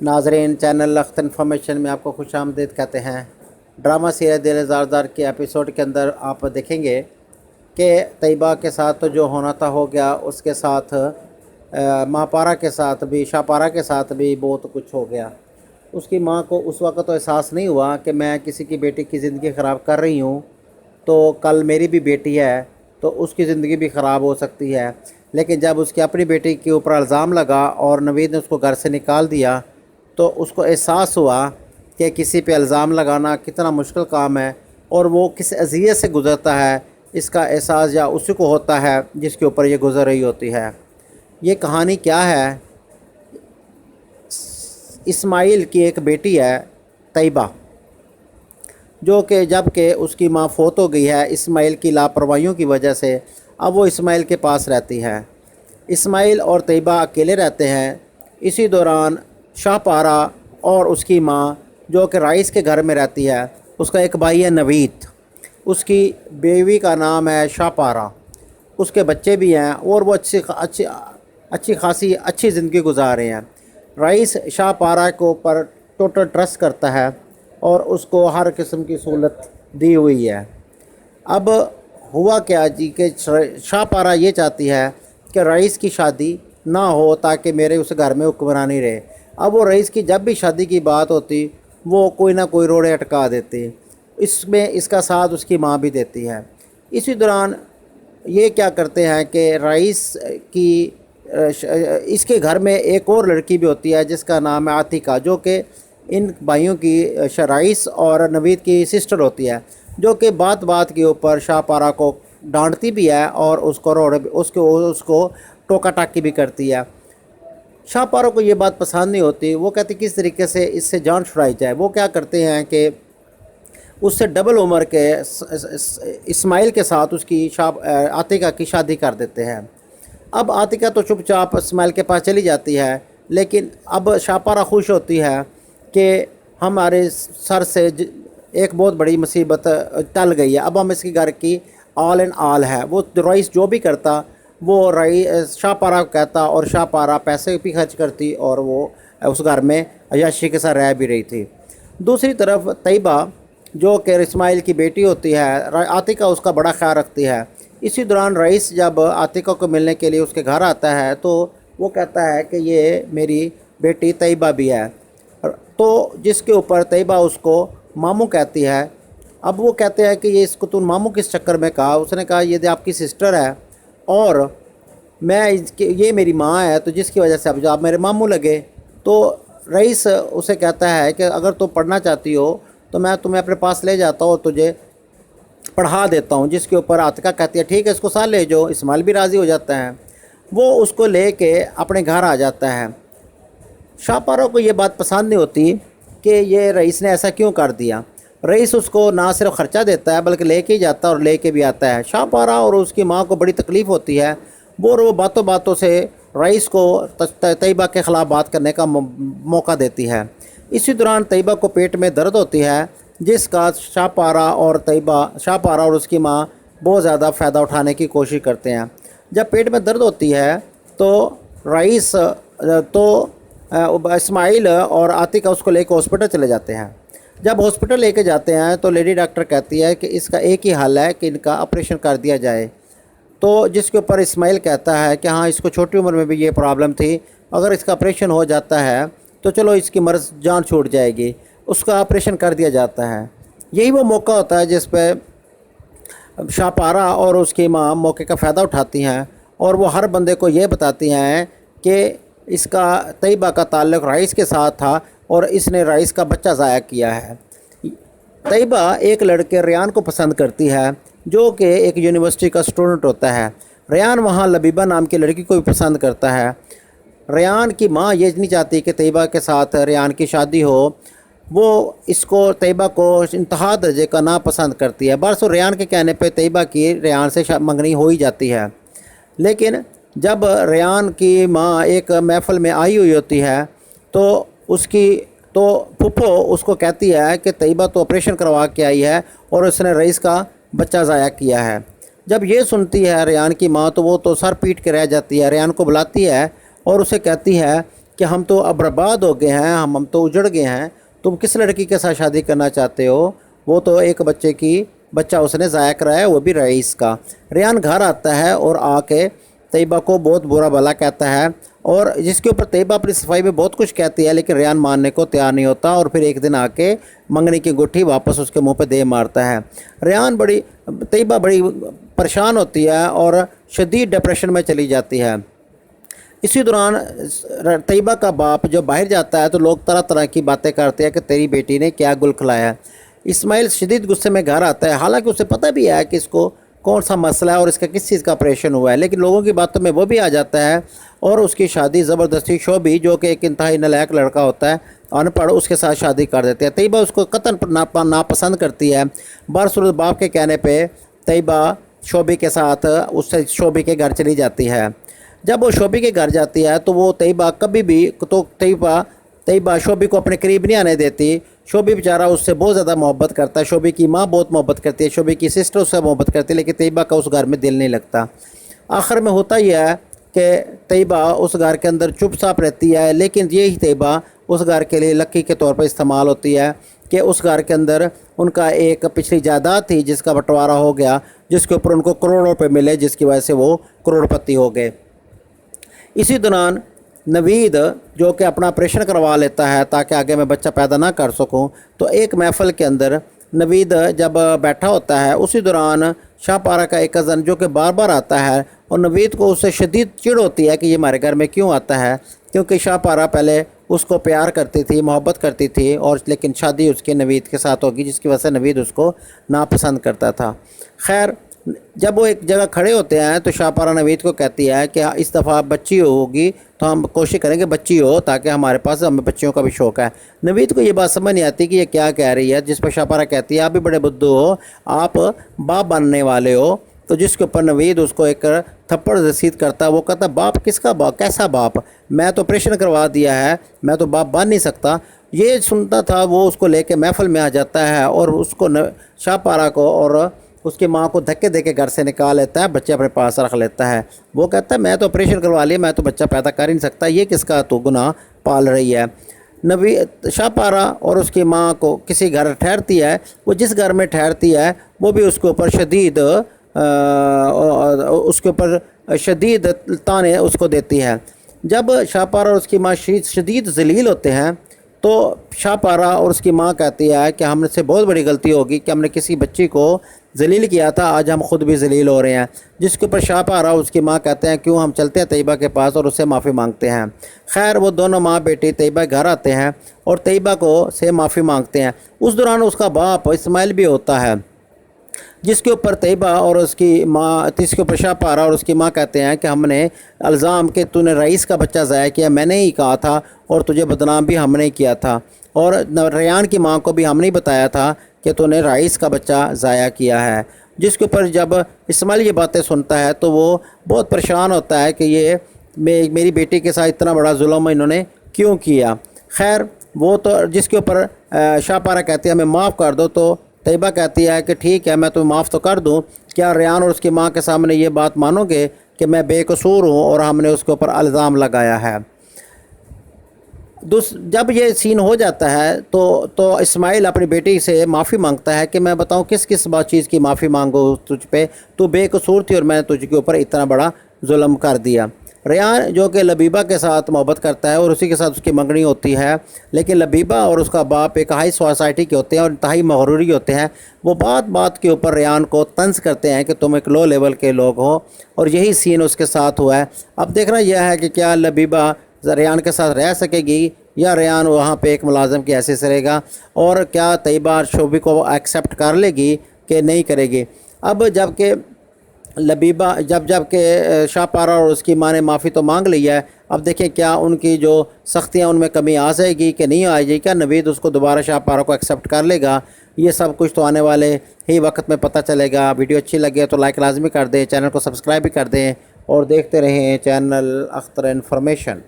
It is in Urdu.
ناظرین، چینل لخت انفارمیشن میں آپ کو خوش آمدید کہتے ہیں۔ ڈرامہ سیریل دل زار زار کے ایپیسوڈ کے اندر آپ دیکھیں گے کہ طیبہ کے ساتھ تو جو ہونا تھا ہو گیا، اس کے ساتھ ماں پارا کے ساتھ بھی، شاہ پارا کے ساتھ بھی بہت کچھ ہو گیا۔ اس کی ماں کو اس وقت تو احساس نہیں ہوا کہ میں کسی کی بیٹی کی زندگی خراب کر رہی ہوں، تو کل میری بھی بیٹی ہے تو اس کی زندگی بھی خراب ہو سکتی ہے۔ لیکن جب اس کی اپنی بیٹی کے اوپر الزام لگا اور نوید نے اس کو گھر سے نکال دیا تو اس کو احساس ہوا کہ کسی پہ الزام لگانا کتنا مشکل کام ہے اور وہ کس اذیت سے گزرتا ہے، اس کا احساس یا اسی کو ہوتا ہے جس کے اوپر یہ گزر رہی ہوتی ہے۔ یہ کہانی کیا ہے؟ اسماعیل کی ایک بیٹی ہے طیبہ، جو کہ جب کہ اس کی ماں فوت ہو گئی ہے اسماعیل کی لاپرواہیوں کی وجہ سے، اب وہ اسماعیل کے پاس رہتی ہے۔ اسماعیل اور طیبہ اکیلے رہتے ہیں۔ اسی دوران شاہ پارا اور اس کی ماں جو کہ رائس کے گھر میں رہتی ہے، اس کا ایک بھائی ہے نوید، اس کی بیوی کا نام ہے شاہ پارا، اس کے بچے بھی ہیں اور وہ اچھی خاصی اچھی زندگی گزار رہے ہیں۔ رئیس شاہ پارا کو پر ٹوٹل ٹرسٹ کرتا ہے اور اس کو ہر قسم کی سہولت دی ہوئی ہے۔ اب ہوا کیا جی کہ شاہ پارا یہ چاہتی ہے کہ رئیس کی شادی نہ ہو تاکہ میرے اس گھر میں حکمرانی رہے۔ اب وہ رئیس کی جب بھی شادی کی بات ہوتی وہ کوئی نہ کوئی روڑے اٹکا دیتی، اس میں اس کا ساتھ اس کی ماں بھی دیتی ہے۔ اسی دوران یہ کیا کرتے ہیں کہ رئیس کی اس کے گھر میں ایک اور لڑکی بھی ہوتی ہے جس کا نام ہے عاتقہ، جو کہ ان بھائیوں کی رئیس اور نوید کی سسٹر ہوتی ہے، جو کہ بات بات کے اوپر شاہ پارا کو ڈانٹتی بھی ہے اور اس کو ٹوکا ٹاکی بھی کرتی ہے۔ شاہ پارا کو یہ بات پسند نہیں ہوتی، وہ کہتے کس طریقے سے اس سے جان چھڑائی جائے۔ وہ کیا کرتے ہیں کہ اس سے ڈبل عمر کے اسماعیل کے ساتھ اس کی عاتقہ کی شادی کر دیتے ہیں۔ اب عاتقہ تو چپ چاپ اسماعیل کے پاس چلی جاتی ہے، لیکن اب شاہ پارا خوش ہوتی ہے کہ ہمارے سر سے ایک بہت بڑی مصیبت ٹل گئی ہے، اب ہم اس کے گھر کی آل ان آل ہے۔ وہ رئیس جو بھی کرتا وہ شاہ پارا کو کہتا اور شاہ پارا پیسے بھی خرچ کرتی اور وہ اس گھر میں عیاشی کے ساتھ رہ بھی رہی تھی۔ دوسری طرف طیبہ جو کہ اسماعیل کی بیٹی ہوتی ہے، عاتقہ اس کا بڑا خیال رکھتی ہے۔ اسی دوران رئیس جب عاتقہ کو ملنے کے لیے اس کے گھر آتا ہے تو وہ کہتا ہے کہ یہ میری بیٹی طیبہ بھی ہے، تو جس کے اوپر طیبہ اس کو ماموں کہتی ہے۔ اب وہ کہتے ہیں کہ یہ اس کو تم ماموں کس چکر میں کہا؟ اس نے کہا یہ آپ کی سسٹر ہے اور یہ میری ماں ہے، تو جس کی وجہ سے اب آپ میرے ماموں لگے۔ تو رئیس اسے کہتا ہے کہ اگر تو پڑھنا چاہتی ہو تو میں تمہیں اپنے پاس لے جاتا ہوں اور تجھے پڑھا دیتا ہوں، جس کے اوپر عاتقہ کہتی ہے ٹھیک ہے اس کو ساتھ لے جاؤ۔ اسماعیل بھی راضی ہو جاتا ہے، وہ اس کو لے کے اپنے گھر آ جاتا ہے۔ شاہ پارا کو یہ بات پسند نہیں ہوتی کہ یہ رئیس نے ایسا کیوں کر دیا۔ رئیس اس کو نہ صرف خرچہ دیتا ہے بلکہ لے کے ہی جاتا ہے اور لے کے بھی آتا ہے۔ شاہ پارا اور اس کی ماں کو بڑی تکلیف ہوتی ہے، وہ باتوں باتوں سے رئیس کو طیبہ کے خلاف بات کرنے کا موقع دیتی ہے۔ اسی دوران طیبہ کو پیٹ میں درد ہوتی ہے، جس کا شاہ پارا اور اس کی ماں بہت زیادہ فائدہ اٹھانے کی کوشش کرتے ہیں۔ جب پیٹ میں درد ہوتی ہے تو رئیس اسماعیل اور عاتقہ اس کو لے کے ہاسپٹل چلے جاتے ہیں۔ جب ہاسپٹل لے کے جاتے ہیں تو لیڈی ڈاکٹر کہتی ہے کہ اس کا ایک ہی حل ہے کہ ان کا آپریشن کر دیا جائے، تو جس کے اوپر اسماعیل کہتا ہے کہ ہاں اس کو چھوٹی عمر میں بھی یہ پرابلم تھی، اگر اس کا آپریشن ہو جاتا ہے تو چلو اس کی مرض جان چھوٹ جائے گی، اس کا آپریشن کر دیا جاتا ہے۔ یہی وہ موقع ہوتا ہے جس پہ شاہ پارا اور اس کی ماں موقع کا فائدہ اٹھاتی ہیں اور وہ ہر بندے کو یہ بتاتی ہیں کہ اس کا طیبہ کا تعلق رئیس کے ساتھ تھا اور اس نے رئیس کا بچہ ضائع کیا ہے۔ طیبہ ایک لڑکے ریان کو پسند کرتی ہے جو کہ ایک یونیورسٹی کا اسٹوڈنٹ ہوتا ہے۔ ریان وہاں لبیبہ نام کی لڑکی کو بھی پسند کرتا ہے۔ ریان کی ماں یہ نہیں چاہتی کہ طیبہ کے ساتھ ریان کی شادی ہو، وہ اس کو طیبہ کو انتہا درجے کا ناپسند کرتی ہے۔ برسوں ریان کے کہنے پہ طیبہ کی ریان سے منگنی ہو ہی جاتی ہے، لیکن جب ریان کی ماں ایک محفل میں آئی ہوئی ہوتی ہے تو پھپھو اس کو کہتی ہے کہ طیبہ تو آپریشن کروا کے آئی ہے اور اس نے رئیس کا بچہ ضائع کیا ہے۔ جب یہ سنتی ہے ریان کی ماں تو وہ تو سر پیٹ کے رہ جاتی ہے، ریان کو بلاتی ہے اور اسے کہتی ہے کہ ہم تو اب برباد ہو گئے ہیں، ہم تو اجڑ گئے ہیں، تم کس لڑکی کے ساتھ شادی کرنا چاہتے ہو؟ وہ تو ایک بچہ اس نے ضائع کرایا، وہ بھی رئیس کا۔ ریان گھر آتا ہے اور آ کے طیبہ کو بہت برا بھلا کہتا ہے، اور جس کے اوپر طیبہ اپنی صفائی میں بہت کچھ کہتی ہے، لیکن ریان ماننے کو تیار نہیں ہوتا، اور پھر ایک دن آ کے منگنی کی گٹھی واپس اس کے منہ پہ دے مارتا ہے۔ طیبہ بڑی پریشان ہوتی ہے اور شدید ڈپریشن میں چلی جاتی ہے۔ اسی دوران طیبہ کا باپ جو باہر جاتا ہے تو لوگ طرح طرح کی باتیں کرتے ہیں کہ تیری بیٹی نے کیا گل کھلایا ہے۔ اسماعیل شدید غصے میں گھر آتا ہے، حالانکہ اسے پتہ بھی ہے کہ اس کو کون سا مسئلہ ہے اور اس کا کس چیز کا آپریشن ہوا ہے، لیکن لوگوں کی باتوں میں وہ بھی آ جاتا ہے، اور اس کی شادی زبردستی شعبی، جو کہ ایک انتہائی نالائق لڑکا ہوتا ہے، ان پڑھ، اس کے ساتھ شادی کر دیتے ہیں۔ طیبہ اس کو قطعاً ناپسند کرتی ہے۔ برصورت باپ کے کہنے پہ طیبہ شعبی کے ساتھ اس سے شعبی کے گھر چلی جاتی ہے۔ جب وہ شعبی کے گھر جاتی ہے تو وہ طیبہ کبھی بھی طیبہ شعبی کو اپنے قریب نہیں آنے دیتی۔ شعبی بیچارہ اس سے بہت زیادہ محبت کرتا ہے، شعبی کی ماں بہت محبت کرتی ہے، شعبی کی سسٹر اس سے محبت کرتی ہے، لیکن طیبہ کا اس گھر میں دل نہیں لگتا۔ آخر میں ہوتا یہ ہے کہ طیبہ اس گھر کے اندر چپ چاپ رہتی ہے، لیکن یہی طیبہ اس گھر کے لیے لکی کے طور پر استعمال ہوتی ہے کہ اس گھر کے اندر ان کا ایک پچھلی جائیداد تھی جس کا بٹوارہ ہو گیا، جس کے اوپر ان کو کروڑوں روپے ملے، جس کی وجہ سے وہ کروڑ پتی ہو گئے۔ اسی دوران نوید جو کہ اپنا آپریشن کروا لیتا ہے تاکہ آگے میں بچہ پیدا نہ کر سکوں، تو ایک محفل کے اندر نوید جب بیٹھا ہوتا ہے، اسی دوران شاہ پارہ کا ایک کزن جو کہ بار بار آتا ہے، اور نوید کو اس سے شدید چڑ ہوتی ہے کہ یہ ہمارے گھر میں کیوں آتا ہے، کیونکہ شاہ پارہ پہلے اس کو پیار کرتی تھی، محبت کرتی تھی، اور لیکن شادی اس کے نوید کے ساتھ ہوگی، جس کی وجہ سے نوید اس کو ناپسند کرتا تھا۔ خیر، جب وہ ایک جگہ کھڑے ہوتے ہیں تو شاہ پارہ نوید کو کہتی ہے کہ اس دفعہ بچی ہوگی تو ہم کوشش کریں گے بچی ہو، تاکہ ہمارے پاس ہمیں بچیوں کا بھی شوق ہے۔ نوید کو یہ بات سمجھ نہیں آتی کہ یہ کیا کہہ رہی ہے، جس پر شاہ پارہ کہتی ہے آپ بھی بڑے بدھو ہو، آپ باپ بننے والے ہو، تو جس کے اوپر نوید اس کو ایک تھپڑ رسید کرتا ہے۔ وہ کہتا ہے باپ کس کا باپ، کیسا باپ، میں تو آپریشن کروا دیا ہے، میں تو باپ بن نہیں سکتا۔ یہ سنتا تھا وہ اس کو لے کے محفل میں آ جاتا ہے اور اس کو شاہ پارہ کو اور اس کی ماں کو دھکے دے کے گھر سے نکال لیتا ہے، بچے اپنے پاس رکھ لیتا ہے۔ وہ کہتا ہے میں تو آپریشن کروا لیا، میں تو بچہ پیدا کر ہی نہیں سکتا، یہ کس کا تو گناہ پال رہی ہے۔ شاہ پارہ اور اس کی ماں کو کسی گھر ٹھہرتی ہے، وہ جس گھر میں ٹھہرتی ہے وہ بھی اس کے اوپر شدید تانے اس کو دیتی ہے۔ جب شاہ پارہ اور اس کی ماں شدید ذلیل ہوتے ہیں تو شاہ پارہ اور اس کی ماں کہتی ہے کہ ہم سے بہت بڑی غلطی ہوگی کہ ہم نے کسی بچی کو ذلیل کیا تھا، آج ہم خود بھی ذلیل ہو رہے ہیں، جس کے اوپر شاہ پارہ اور اس کی ماں کہتے ہیں کیوں ہم چلتے ہیں طیبہ کے پاس اور اس سے معافی مانگتے ہیں۔ خیر، وہ دونوں ماں بیٹی طیبہ گھر آتے ہیں اور طیبہ سے معافی مانگتے ہیں۔ اس دوران اس کا باپ اسماعیل بھی ہوتا ہے، جس کے اوپر طیبہ اور اس کی ماں، جس کے اوپر شاہ پارہ اور اس کی ماں کہتے ہیں کہ ہم نے الزام کہ تو نے رئیس کا بچہ ضائع کیا، میں نے ہی کہا تھا، اور تجھے بدنام بھی ہم نے کیا تھا، اور ریان کی ماں کو بھی ہم نے بتایا تھا کہ تو نے رئیس کا بچہ ضائع کیا ہے۔ جس کے اوپر جب اسماعیل یہ باتیں سنتا ہے تو وہ بہت پریشان ہوتا ہے کہ یہ میری بیٹی کے ساتھ اتنا بڑا ظلم انہوں نے کیوں کیا۔ خیر، وہ تو جس کے اوپر شاہ پارہ کہتی ہے ہمیں معاف کر دو، تو طیبہ کہتی ہے کہ ٹھیک ہے میں تمہیں معاف تو کر دوں، کیا ریان اور اس کی ماں کے سامنے یہ بات مانو گے کہ میں بے قصور ہوں اور ہم نے اس کے اوپر الزام لگایا ہے۔ جب یہ سین ہو جاتا ہے تو اسماعیل اپنی بیٹی سے معافی مانگتا ہے کہ میں بتاؤں کس چیز کی معافی مانگو تجھ پہ، تو بے قصور تھی اور میں نے تجھ کے اوپر اتنا بڑا ظلم کر دیا۔ ریان جو کہ لبیبہ کے ساتھ محبت کرتا ہے اور اسی کے ساتھ اس کی منگنی ہوتی ہے، لیکن لبیبہ اور اس کا باپ ایک ہائی سوسائٹی کے ہوتے ہیں اور انتہائی مغروری ہوتے ہیں۔ وہ بات کے اوپر ریان کو طنز کرتے ہیں کہ تم ایک لو لیول کے لوگ ہو، اور یہی سین اس کے ساتھ ہوا ہے۔ اب دیکھنا یہ ہے کہ کیا لبیبہ ریان کے ساتھ رہ سکے گی یا ریان وہاں پہ ایک ملازم کی حیثیت سے رہے گا، اور کیا طیبہ شعبی کو ایکسیپٹ کر لے گی کہ نہیں کرے گی۔ اب جب کہ شاہ پارہ اور اس کی ماں نے معافی تو مانگ لی ہے، اب دیکھیں کیا ان کی جو سختیاں ان میں کمی آ جائے گی کہ نہیں آ جائے گی، کیا نوید اس کو دوبارہ شاہ پارہ کو ایکسیپٹ کر لے گا، یہ سب کچھ تو آنے والے ہی وقت میں پتہ چلے گا۔ ویڈیو اچھی لگے تو لائک لازمی کر دیں، چینل کو سبسکرائب بھی کر دیں، اور دیکھتے رہیں چینل اختر انفارمیشن۔